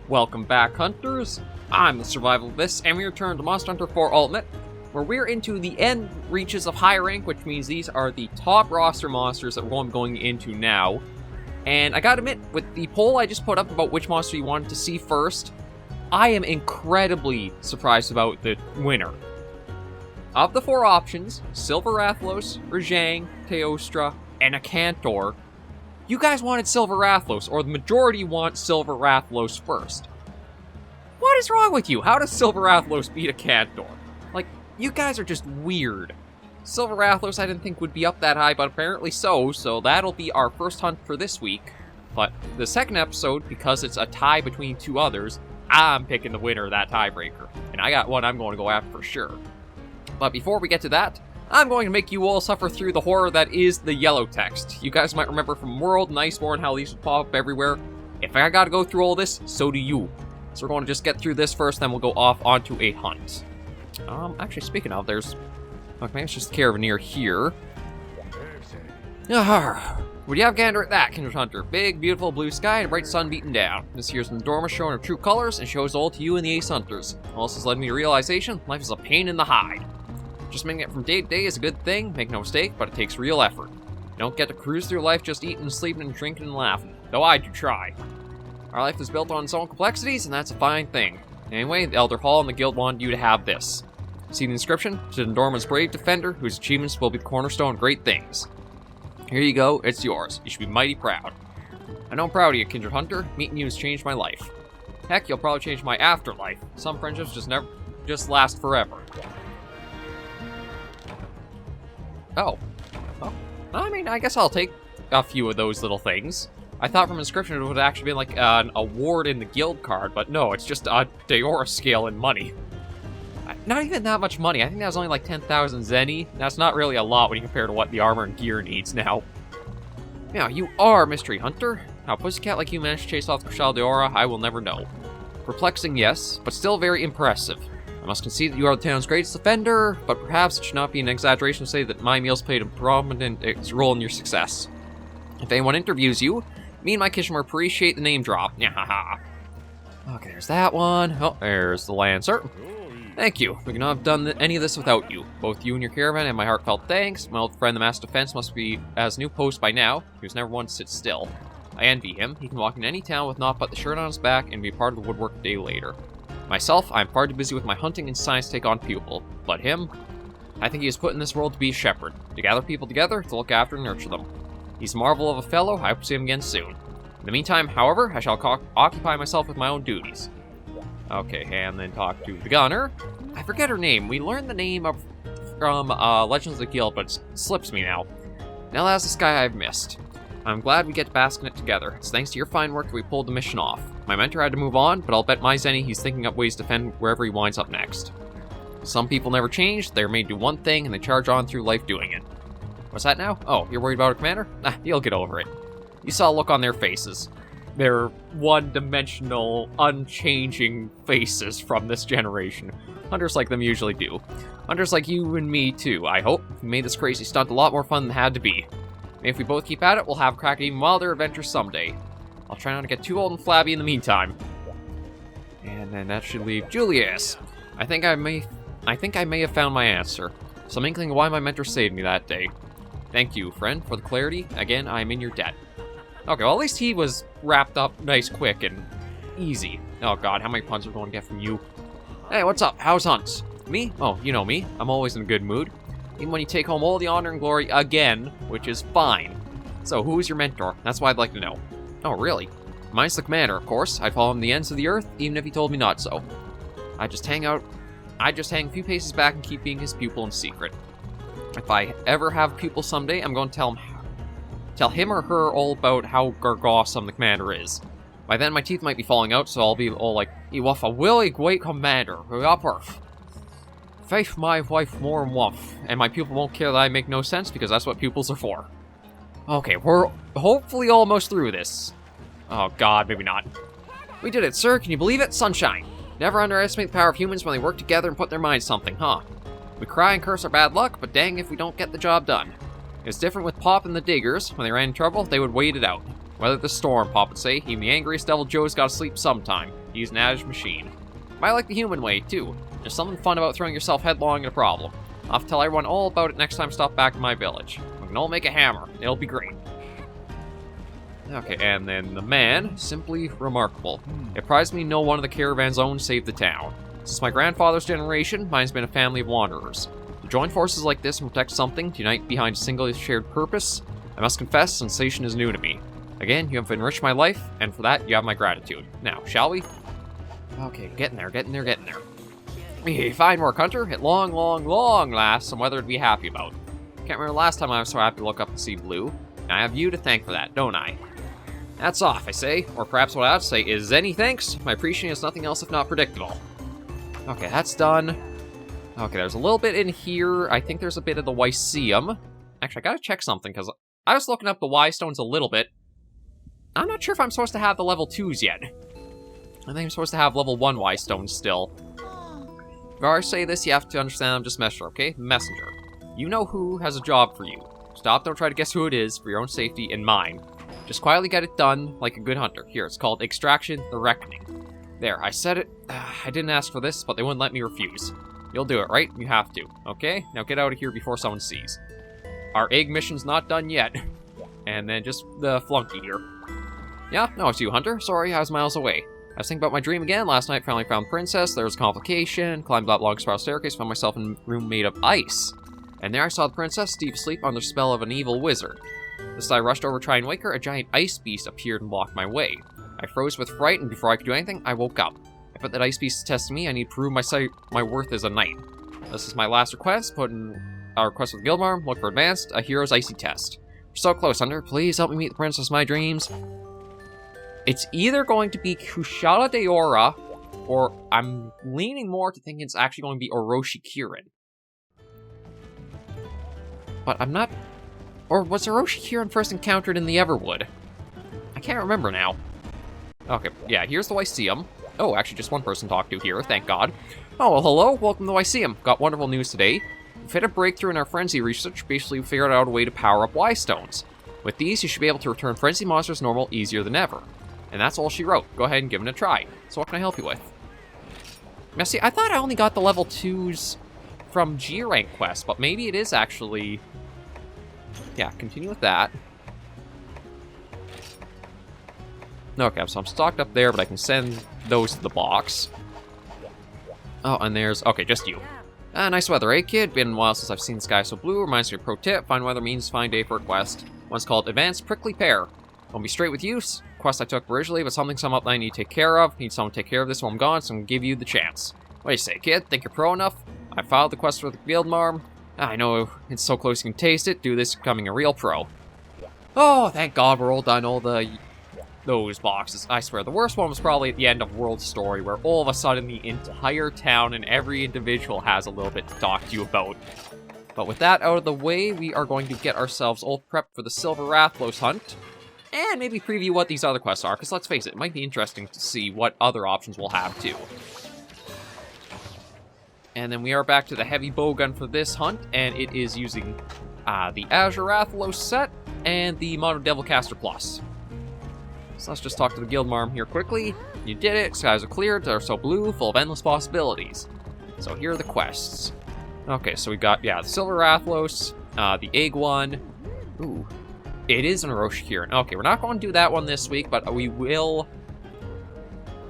Welcome back, hunters. I'm the SurvivalVis, and we return to Monster Hunter 4 Ultimate, where we're into the end reaches of high rank, which means these are the top roster monsters that we're going into now. And I gotta admit, with the poll I just put up about which monster you wanted to see first, I am incredibly surprised about the winner. Of the four options, Silver Rathalos, Rajang, Teostra, and a Cantor, you guys wanted Silver Rathalos, or the majority want Silver Rathalos first. What is wrong with you? How does Silver Rathalos beat a Cantor? Like, you guys are just weird. Silver Rathalos I didn't think would be up that high, but apparently so that'll be our first hunt for this week. But the second episode, because it's a tie between two others, I'm picking the winner of that tiebreaker. And I got one I'm going to go after for sure. But before we get to that, I'm going to make you all suffer through the horror that is the yellow text. You guys might remember from World and Iceborne how these would pop up everywhere. If I gotta go through all this, so do you. So we're going to just get through this first, then we'll go off onto a hunt. Actually, speaking of, there's... Okay, maybe it's just the caravanneer here. Would you have a gander at that, Kindred Hunter? Big, beautiful blue sky and a bright sun beating down. This here's an Endorma showing her true colors and shows all to you and the Ace Hunters. Also has led me to realization, life is a pain in the hide. Just making it from day to day is a good thing, make no mistake, but it takes real effort. You don't get to cruise through life just eating, sleeping, and drinking and laughing, though I do try. Our life is built on its own complexities, and that's a fine thing. Anyway, the Elder Hall and the Guild wanted you to have this. See the inscription? To Endorma's brave defender, whose achievements will be the cornerstone of great things. Here you go, it's yours. You should be mighty proud. I know I'm proud of you, Kindred Hunter. Meeting you has changed my life. Heck, you'll probably change my afterlife. Some friendships just last forever. Oh. I mean, I guess I'll take a few of those little things. I thought from inscription it would actually be like an award in the guild card, but no, it's just a Deora scale in money. Not even that much money. I think that was only like 10,000 Zenny. That's not really a lot when you compare to what the armor and gear needs now. Now, you are Mystery Hunter. How a pussycat like you managed to chase off the Crystal Deora, I will never know. Perplexing, yes, but still very impressive. I must concede that you are the town's greatest defender, but perhaps it should not be an exaggeration to say that my meals played a prominent role in your success. If anyone interviews you, me and my Kishmer appreciate the name drop. Nyahaha. Okay, there's that one. Oh, there's the Lancer. Thank you. We could not have done any of this without you. Both you and your caravan and my heartfelt thanks. My old friend the Master Defense must be at his new post by now. He was never one to sit still. I envy him. He can walk in any town with naught but the shirt on his back and be part of the woodwork a day later. Myself, I am far too busy with my hunting and science to take on people. But him, I think he is put in this world to be a shepherd, to gather people together, to look after and nurture them. He's a marvel of a fellow. I hope to see him again soon. In the meantime, however, I shall occupy myself with my own duties. Okay, and then talk to the gunner. I forget her name. We learned the name from Legends of the Guild, but it slips me now. Now that's this guy I've missed. I'm glad we get to bask in it together. It's thanks to your fine work that we pulled the mission off. My mentor had to move on, but I'll bet my Zenny he's thinking up ways to defend wherever he winds up next. Some people never change. They're made to do one thing, and they charge on through life doing it. What's that now? Oh, you're worried about our commander? He'll get over it. You saw a look on their faces. They're one-dimensional, unchanging faces from this generation. Hunters like them usually do. Hunters like you and me, too, I hope. We made this crazy stunt a lot more fun than it had to be. Maybe if we both keep at it, we'll have a crack at even wilder adventures someday. I'll try not to get too old and flabby in the meantime. And then that should leave Julius. I think I may have found my answer. Some inkling of why my mentor saved me that day. Thank you, friend, for the clarity. Again, I am in your debt. Okay, well, at least he was wrapped up nice quick and easy. Oh god, how many puns are we going to get from you? Hey, what's up? How's hunts? Me? Oh, you know me. I'm always in a good mood. Even when you take home all the honor and glory again, which is fine. So, who is your mentor? That's what I'd like to know. Oh, really? Mine's the commander, of course. I'd follow him to the ends of the earth, even if he told me not so. I'd just hang a few paces back and keep being his pupil in secret. If I ever have a pupil someday, I'm going to tell him or her all about how awesome the commander is. By then, my teeth might be falling out, so I'll be all like, "You waff a willy great commander, upper. Faith my wife more and waff." And my pupil won't care that I make no sense, because that's what pupils are for. Okay, we're hopefully almost through this. Oh god, maybe not. We did it, sir. Can you believe it? Sunshine. Never underestimate the power of humans when they work together and put their minds to something, huh? We cry and curse our bad luck, but dang if we don't get the job done. It's different with Pop and the Diggers. When they ran in trouble, they would wait it out. Weather the storm, Pop would say. Even the angriest Devil Joe's gotta sleep sometime. He's an adage machine. I like the human way, too. There's something fun about throwing yourself headlong at a problem. I'll have to tell everyone all about it next time I stop back in my village. We can all make a hammer. It'll be great. Okay, and then the man, simply remarkable. It surprised me no one of the caravan's own saved the town. Since my grandfather's generation, mine's been a family of wanderers. To join forces like this and protect something, to unite behind a single shared purpose, I must confess, sensation is new to me. Again, you have enriched my life, and for that, you have my gratitude. Now, shall we? Okay, getting there. Fine work, Hunter. At long last, some weather to be happy about. Can't remember the last time I was so happy to look up and see blue. And I have you to thank for that, don't I? That's off, I say. Or perhaps what I ought to say is any thanks. My appreciation is nothing else if not predictable. Okay, that's done. Okay, there's a little bit in here. I think there's a bit of the Lyceum. Actually, I gotta check something, because I was looking up the Y stones a little bit. I'm not sure if I'm supposed to have the level 2s yet. I think I'm supposed to have level 1 Y stones still. If I say this, you have to understand I'm just messenger, okay? Messenger. You know who has a job for you. Stop, don't try to guess who it is, for your own safety and mine. Just quietly get it done, like a good hunter. Here, it's called Extraction, the Reckoning. There, I said it. I didn't ask for this, but they wouldn't let me refuse. You'll do it, right? You have to, okay? Now get out of here before someone sees. Our egg mission's not done yet. And then just the flunky here. Yeah, no, it's you, Hunter. Sorry, I was miles away. I was thinking about my dream again. Last night, finally found Princess. There was a complication. Climbed up long spiral staircase, found myself in a room made of ice. And there I saw the Princess, deep asleep under the spell of an evil wizard. As I rushed over to try and wake her, a giant ice beast appeared and blocked my way. I froze with fright, and before I could do anything, I woke up. I put that ice beast is testing me. I need to prove my worth as a knight. This is my last request. Put in a request with Guildmarm. Look for advanced. A hero's icy test. You're so close, Hunter. Please help me meet the princess of my dreams. It's either going to be Kushala Daora, or I'm leaning more to think it's actually going to be Orochi Kirin. But I'm not... Or was Orochi Kirin first encountered in the Everwood? I can't remember now. Okay, yeah, here's the Lyceum. Oh, actually just one person to talk to here, thank God. Oh, well, hello, welcome to the Lyceum. Got wonderful news today. We've hit a breakthrough in our Frenzy research. Basically, we figured out a way to power up Y-Stones. With these, you should be able to return Frenzy monsters normal easier than ever. And that's all she wrote. Go ahead and give it a try. So what can I help you with? Now see, I thought I only got the level 2s from G-Rank quests, but maybe it is actually... Yeah, continue with that. Okay, so I'm stocked up there, but I can send those to the box. Oh, and there's... Okay, just you. Nice weather, eh, kid? Been a while since I've seen the sky so blue. Reminds me of a pro tip. Fine weather means fine day for a quest. One's called Advanced Prickly Pear. I'll be straight with you. Quest I took originally, but something's come up that I need to take care of. Need someone to take care of this while I'm gone, so I'm gonna give you the chance. What do you say, kid? Think you're pro enough? I filed the quest with the Guildmarm. I know it's so close you can taste it. Do this, becoming a real pro. Oh, thank God we're all done. All those boxes. I swear, the worst one was probably at the end of World Story, where all of a sudden the entire town and every individual has a little bit to talk to you about. But with that out of the way, we are going to get ourselves all prepped for the Silver Rathalos hunt. And maybe preview what these other quests are, because let's face it, it might be interesting to see what other options we'll have too. And then we are back to the heavy bowgun for this hunt, and it is using the Azure Rathalos set and the Mono Devilcaster Plus. So let's just talk to the Guildmarm here quickly. You did it, skies are cleared, they're so blue, full of endless possibilities. So here are the quests. Okay, so we got, yeah, the Silver Rathalos, the Egg one. Ooh, it is an Orochi Kirin. Okay, we're not going to do that one this week, but we will...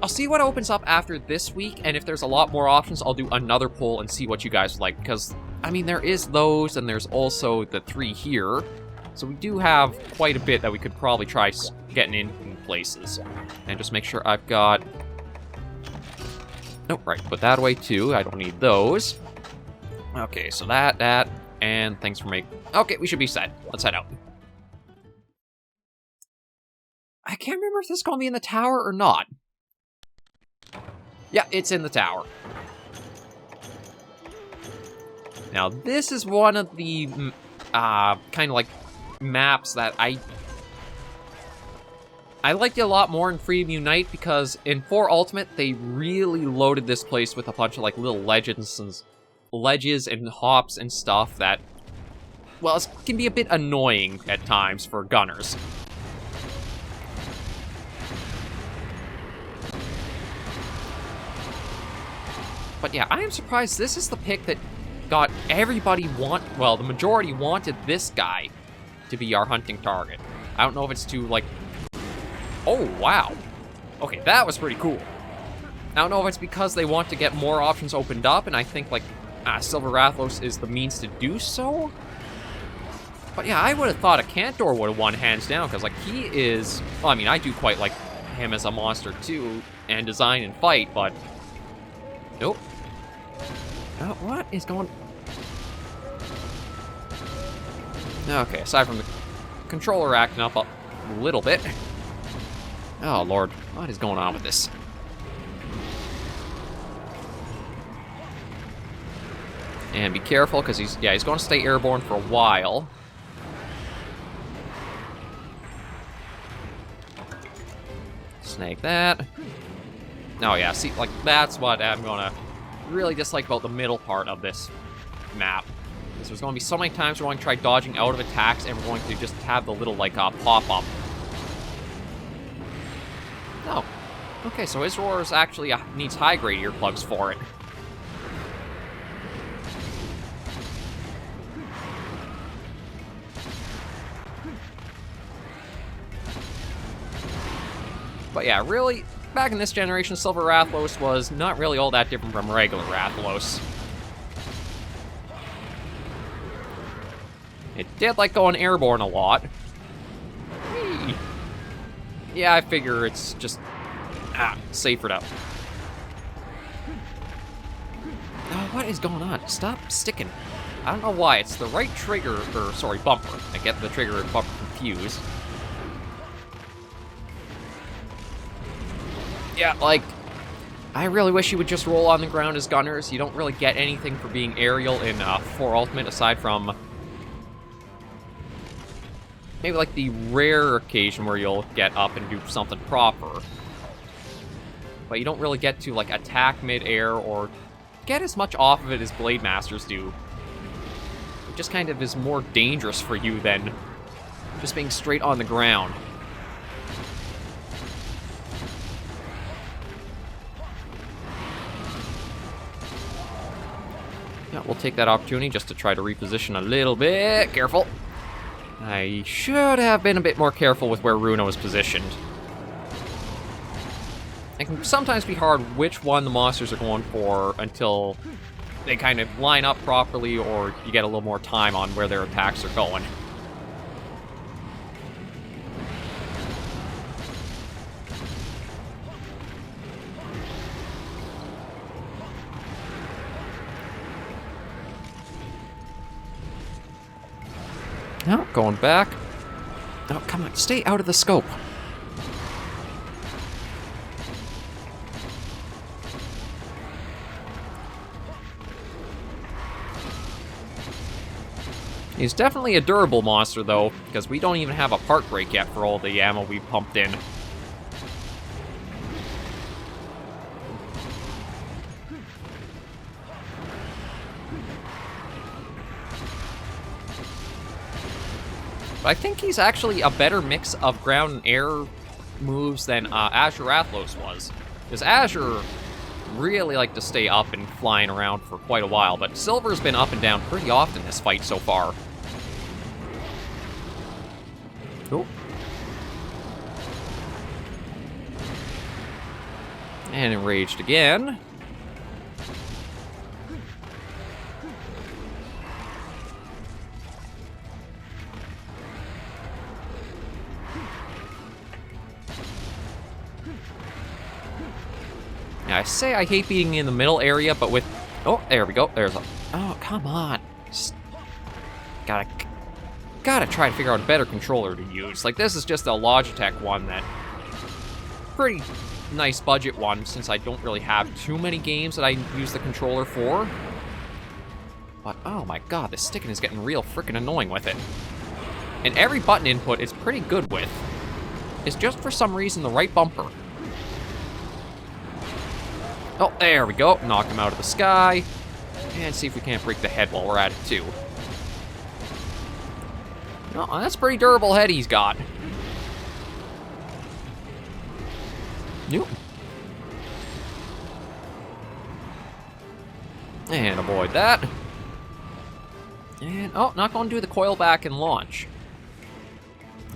I'll see what opens up after this week, and if there's a lot more options, I'll do another poll and see what you guys like, because, I mean, there is those, and there's also the 3 here, so we do have quite a bit that we could probably try getting in places. And just make sure I've got... Oh, right, put that away too, I don't need those. Okay, so that, and thanks for making... Okay, we should be set. Let's head out. I can't remember if this is going to be in the tower or not. Yeah, it's in the tower. Now, this is one of the, kind of like, maps that I liked it a lot more in Freedom Unite, because in 4 Ultimate, they really loaded this place with a bunch of, like, little ledges and hops and stuff that, well, it can be a bit annoying at times for gunners. But yeah, I am surprised this is the pick that got everybody well, the majority wanted this guy to be our hunting target. I don't know if it's too, like... Oh, wow. Okay, that was pretty cool. I don't know if it's because they want to get more options opened up, and I think, like, Silver Rathalos is the means to do so. But yeah, I would have thought a Cantor would have won hands down, because, like, he is... Well, I mean, I do quite like him as a monster, too, and design and fight, but... Nope. Oh, what is going... Okay, aside from the controller acting up a little bit. Oh, Lord. What is going on with this? And be careful, because he's going to stay airborne for a while. Snake that. Oh, yeah, see, like, that's what I'm going to really dislike about the middle part of this map. Because there's going to be so many times we're going to try dodging out of attacks, and we're going to just have the little, like, pop-up. Oh. Okay, so his roars actually needs high-grade earplugs for it. But yeah, really, back in this generation, Silver Rathalos was not really all that different from regular Rathalos. It did like going airborne a lot. Whee. Yeah, I figure it's just safer to... Oh, what is going on? Stop sticking. I don't know why. It's the right trigger, or sorry, bumper. I get the trigger and bumper confused. Yeah, like, I really wish you would just roll on the ground as gunners. You don't really get anything for being aerial in 4 Ultimate, aside from maybe like the rare occasion where you'll get up and do something proper. But you don't really get to, like, attack mid-air or get as much off of it as Blade Masters do. It just kind of is more dangerous for you than just being straight on the ground. Yeah, we'll take that opportunity just to try to reposition a little bit. Careful. I should have been a bit more careful with where Runo is positioned. It can sometimes be hard which one the monsters are going for until they kind of line up properly, or you get a little more time on where their attacks are going. No, going back. Oh, come on, stay out of the scope. He's definitely a durable monster, though, because we don't even have a part break yet for all the ammo we pumped in. But I think he's actually a better mix of ground and air moves than Azure Rathalos was. Because Azure really liked to stay up and flying around for quite a while, but Silver's been up and down pretty often this fight so far. Cool. And enraged again. Now, I say I hate being in the middle area, but with... Oh, there we go. There's a... Oh, come on. Just gotta try to figure out a better controller to use. Like, this is just a Logitech one that... Pretty nice budget one, since I don't really have too many games that I use the controller for. But, oh my god, this sticking is getting real freaking annoying with it. And every button input it's pretty good with. It's just for some reason the right bumper. Oh, there we go. Knock him out of the sky. And see if we can't break the head while we're at it, too. Oh, that's a pretty durable head he's got. Nope. And avoid that. And, oh, not going to do the coil back and launch.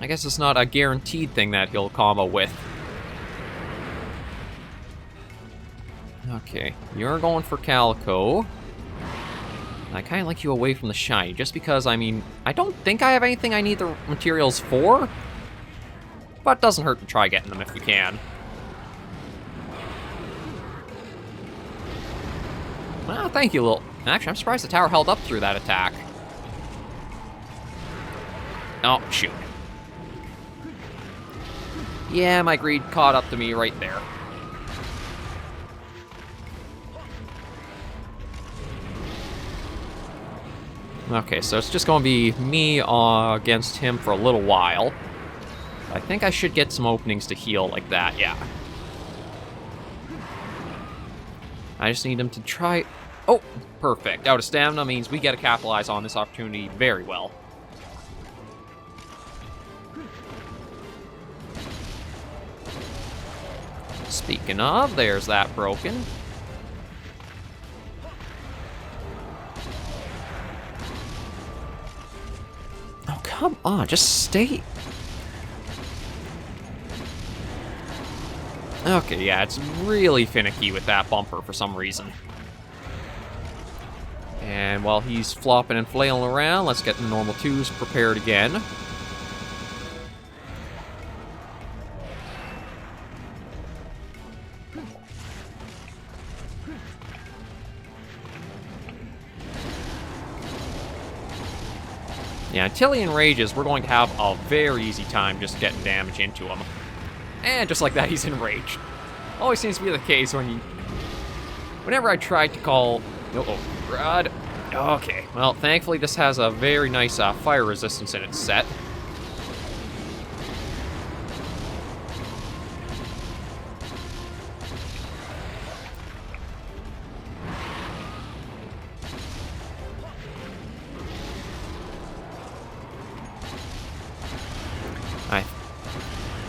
I guess it's not a guaranteed thing that he'll combo with. Okay, you're going for Calico. I kind of like you away from the shiny, just because, I mean, I don't think I have anything I need the materials for. But it doesn't hurt to try getting them if we can. Well, thank you, little... Actually, I'm surprised the tower held up through that attack. Oh, shoot. Yeah, my greed caught up to me right there. Okay, so it's just going to be me against him for a little while. I think I should get some openings to heal like that, yeah. I just need him to try... Oh, perfect. Out of stamina means we get to capitalize on this opportunity very well. Speaking of, there's that broken. Oh, come on, just stay... Okay, yeah, it's really finicky with that bumper for some reason. And while he's flopping and flailing around, let's get the normal 2s prepared again. Yeah, until he enrages, we're going to have a very easy time just getting damage into him. And just like that, he's enraged. Always seems to be the case when you... Whenever I tried to call... Oh, God. Okay, well, thankfully this has a very nice fire resistance in its set.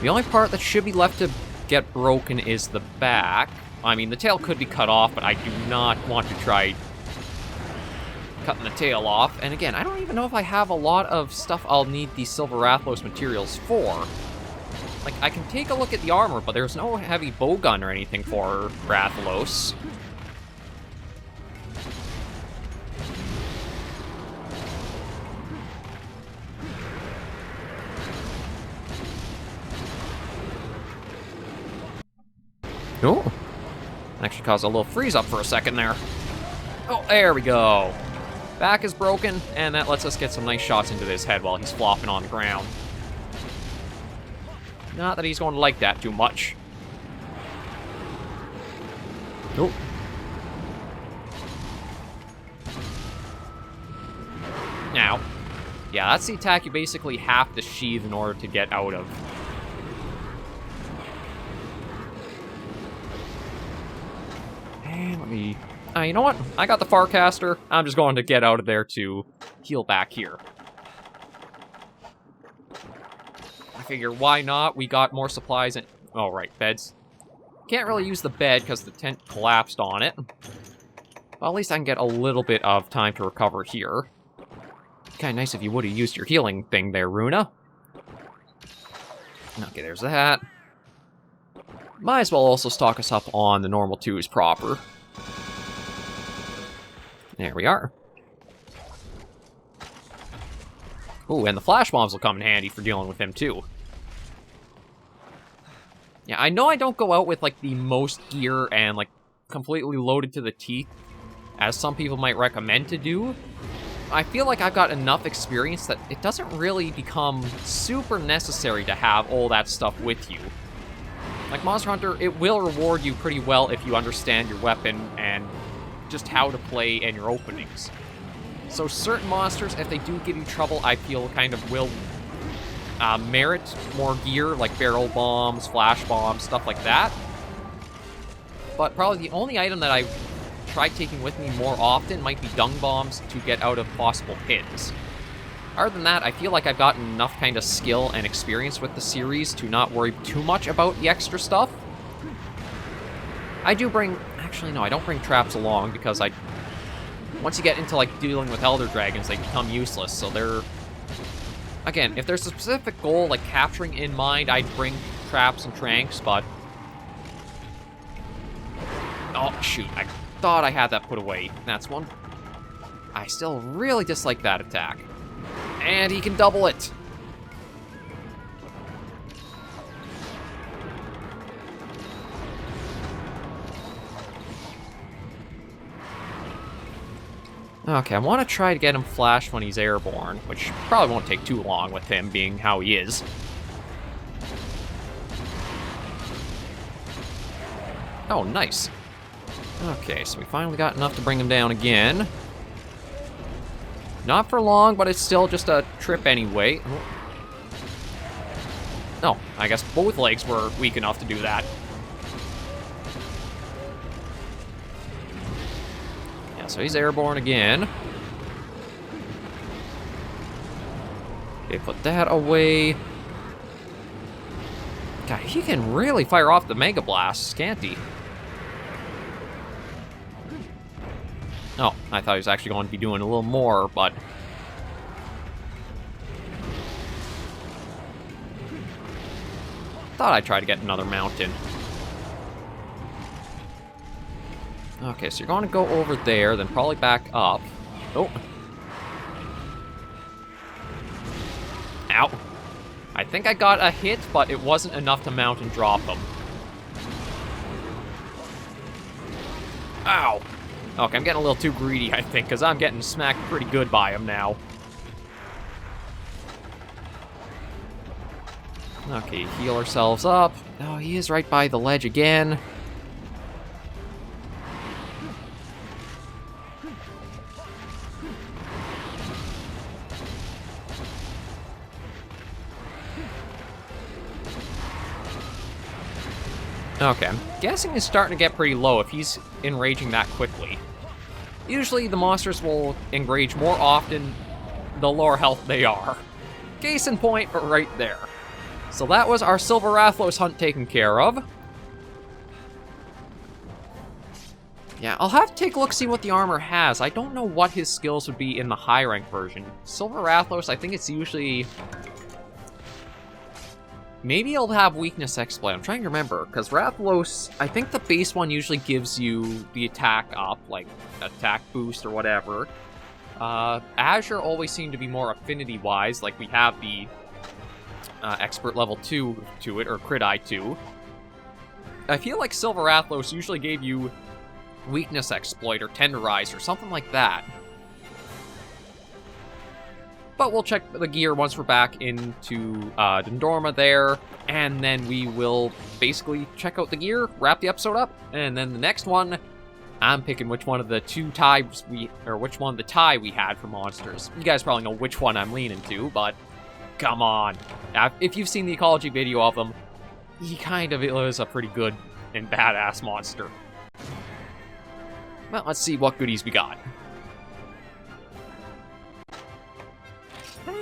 The only part that should be left to get broken is the back. I mean, the tail could be cut off, but I do not want to try cutting the tail off. And again, I don't even know if I have a lot of stuff I'll need these Silver Rathalos materials for. Like, I can take a look at the armor, but there's no heavy bowgun or anything for Rathalos. Oh, actually caused a little freeze up for a second there. Oh, there we go. Back is broken, and that lets us get some nice shots into his head while he's flopping on the ground. Not that he's going to like that too much. Oh. Now, yeah, that's the attack you basically have to sheath in order to get out of. And let me... you know what? I got the Farcaster. I'm just going to get out of there to heal back here. I figure, why not? We got more supplies and... Oh, right, beds. Can't really use the bed because the tent collapsed on it. Well, at least I can get a little bit of time to recover here. Kind of nice if you would have used your healing thing there, Runa. Okay, there's that. Might as well also stock us up on the normal 2s proper. There we are. Ooh, and the flash bombs will come in handy for dealing with him too. Yeah, I know I don't go out with like the most gear and like completely loaded to the teeth, as some people might recommend to do. I feel like I've got enough experience that it doesn't really become super necessary to have all that stuff with you. Like Monster Hunter, it will reward you pretty well if you understand your weapon and just how to play and your openings. So certain monsters, if they do give you trouble, I feel kind of will merit more gear, like barrel bombs, flash bombs, stuff like that. But probably the only item that I try taking with me more often might be dung bombs to get out of possible pins. Other than that, I feel like I've gotten enough kind of skill and experience with the series to not worry too much about the extra stuff. I do bring... Actually, no, I don't bring traps along because I once you get into, like, dealing with Elder Dragons, they become useless, so they're... Again, if there's a specific goal, like capturing in mind, I'd bring traps and tranks, but... Oh, shoot, I thought I had that put away. That's one. I still really dislike that attack. And he can double it! Okay, I want to try to get him flashed when he's airborne, which probably won't take too long with him being how he is. Oh, nice. Okay, so we finally got enough to bring him down again. Not for long, but it's still just a trip anyway. Oh, I guess both legs were weak enough to do that. So he's airborne again. Okay, put that away. God, he can really fire off the Mega Blast, can't he? Oh, I thought he was actually going to be doing a little more, but... Thought I'd try to get another mountain. Okay, so you're going to go over there, then probably back up. Oh. Ow. I think I got a hit, but it wasn't enough to mount and drop him. Ow. Okay, I'm getting a little too greedy, I think, because I'm getting smacked pretty good by him now. Okay, heal ourselves up. Oh, he is right by the ledge again. Okay, I'm guessing it's starting to get pretty low if he's enraging that quickly. Usually the monsters will enrage more often the lower health they are. Case in point, but right there. So that was our Silver Rathalos hunt taken care of. Yeah, I'll have to take a look, see what the armor has. I don't know what his skills would be in the high rank version. Silver Rathalos, I think it's usually... Maybe he'll have weakness exploit. I'm trying to remember, because Rathalos, I think the base one usually gives you the attack up, like attack boost or whatever. Azure always seemed to be more affinity-wise, like we have the expert level 2 to it, or crit eye 2. I feel like Silver Rathalos usually gave you weakness exploit or tenderize or something like that. But we'll check the gear once we're back into Dendorma there, and then we will basically check out the gear, wrap the episode up, and then the next one, I'm picking which one of the two ties which one of the tie we had for monsters. You guys probably know which one I'm leaning to, but come on. If you've seen the ecology video of him, he kind of is a pretty good and badass monster. Well, let's see what goodies we got.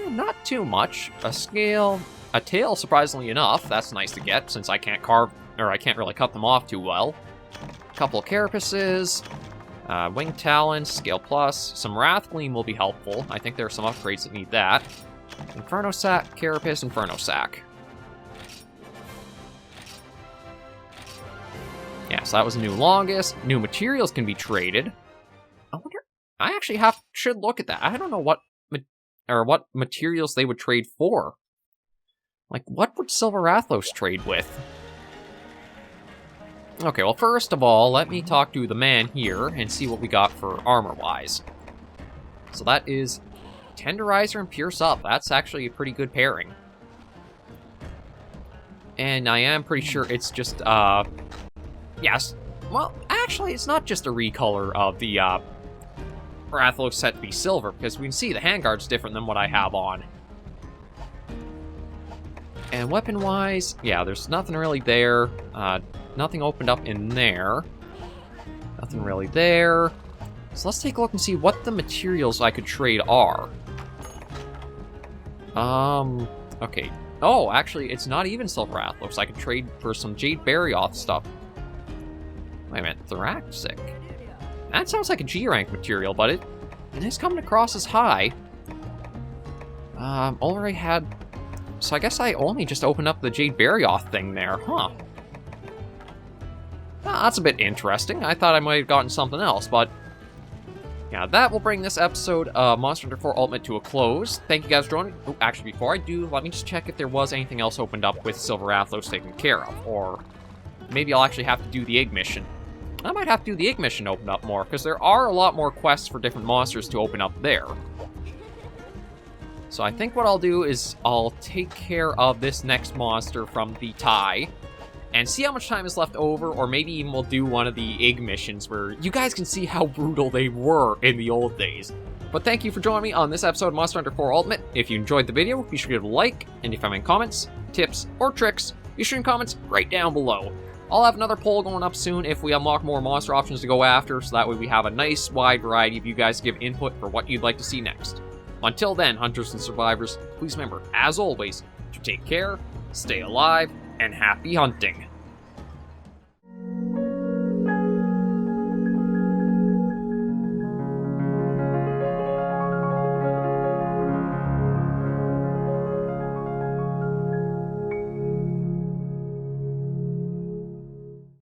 Not too much. A scale, a tail, surprisingly enough. That's nice to get, since I can't I can't really cut them off too well. A couple of carapaces, wing talons, scale plus. Some Wrathgleam will be helpful. I think there are some upgrades that need that. Inferno sac, carapace, Inferno sac. Yeah, so that was a new longest. New materials can be traded. I wonder. I actually should look at that. I don't know what materials they would trade for. Like, what would Silver Rathalos trade with? Okay, well, first of all, let me talk to the man here and see what we got for armor-wise. So that is Tenderizer and Pierce Up. That's actually a pretty good pairing. And I am pretty sure it's just, yes. Well, actually, it's not just a recolor of the, Rathalos set to be silver, because we can see the handguard's different than what I have on. And weapon-wise, yeah, there's nothing really there. Nothing opened up in there. Nothing really there. So let's take a look and see what the materials I could trade are. Okay. Oh, actually, it's not even Silver Rathalos. I could trade for some Jade Barioth stuff. Wait a minute, Thoracic. That sounds like a G-Rank material, but it is coming across as high. Already had... So I guess I only just opened up the Jade Barioth thing there, huh? Ah, that's a bit interesting. I thought I might have gotten something else, but... yeah, that will bring this episode of Monster Hunter 4 Ultimate to a close. Thank you guys for joining. Oh, actually, before I do, let me just check if there was anything else opened up with Silver Rathalos taken care of, or... maybe I'll actually have to do the egg mission. I might have to do the egg mission to open up more, because there are a lot more quests for different monsters to open up there. So I think what I'll do is I'll take care of this next monster from the tie, and see how much time is left over, or maybe even we'll do one of the egg missions where you guys can see how brutal they were in the old days. But thank you for joining me on this episode of Monster Hunter 4 Ultimate. If you enjoyed the video, be sure to give it a like, and if you have any comments, tips, or tricks, be sure in comments right down below. I'll have another poll going up soon if we unlock more monster options to go after, so that way we have a nice wide variety of you guys to give input for what you'd like to see next. Until then, hunters and survivors, please remember, as always, to take care, stay alive, and happy hunting.